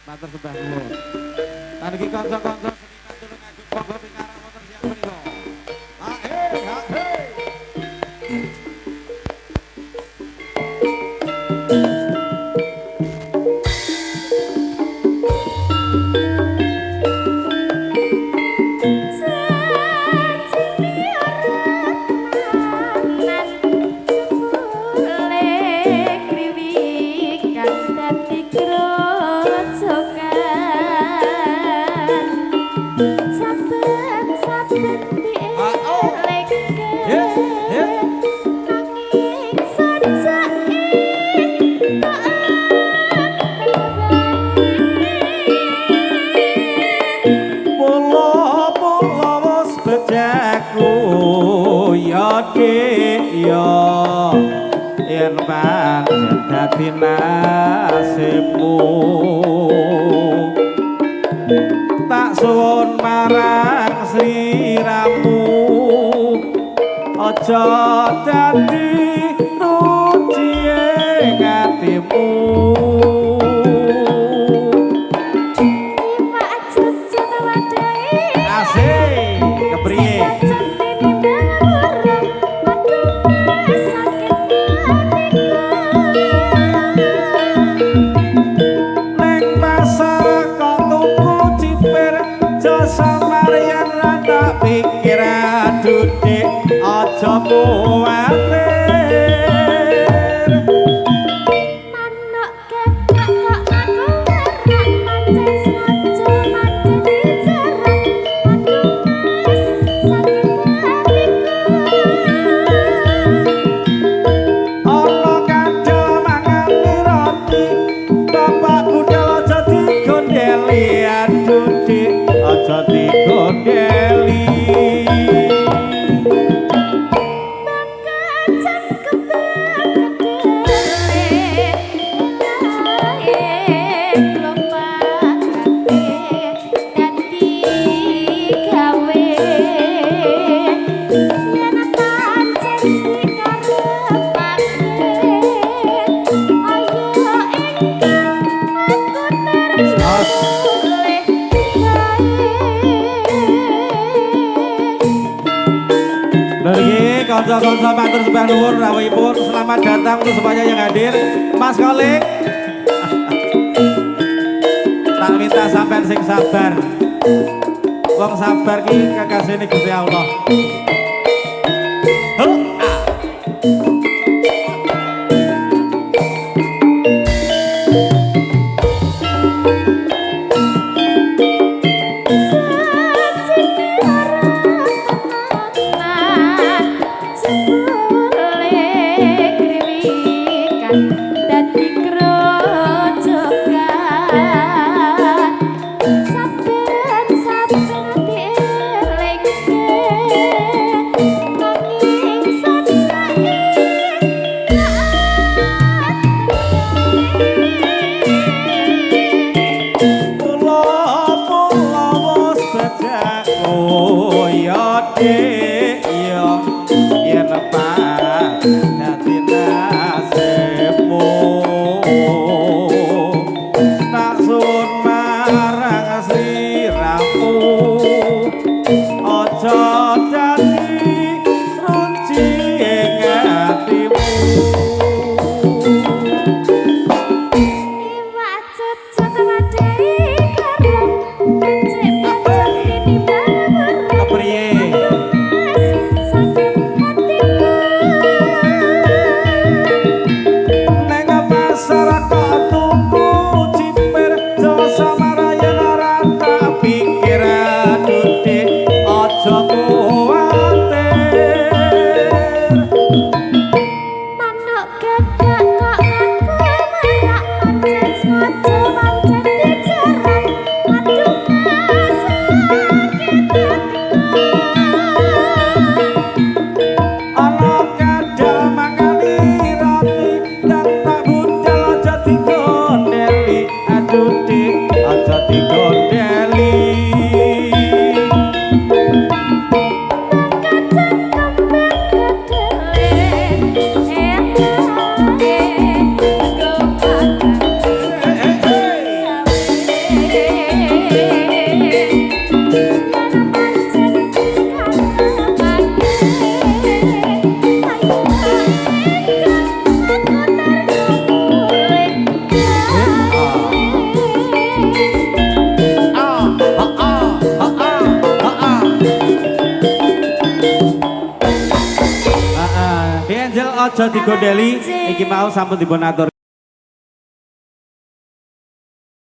matur sembah nuwun. Lan iki kanca-kanca seniman tulung agung monggo pingarang wonten siang menika. Ha he. Yen pancen dadi nasibmu tak suwun marang sliramu aja dadi ruci ing atimu asik kepriye pikir adudik aja kuwatir manuk kekak kok aku ngerak pancen sengaja mati dicerak aku mas saking hatiku ana kandel mangani roti bapak budal aja digondeli adudik aja digondeli Kanca-kanca matur sembah nuwun rawuhipun selamat datang untuk semuanya yang hadir. Mas Kolik. Tak minta sampean sing sabar. Wong sabar ki kekasihane Gusti Allah. saben-saben ati eling aja digondeli iki mau sampun dipun atur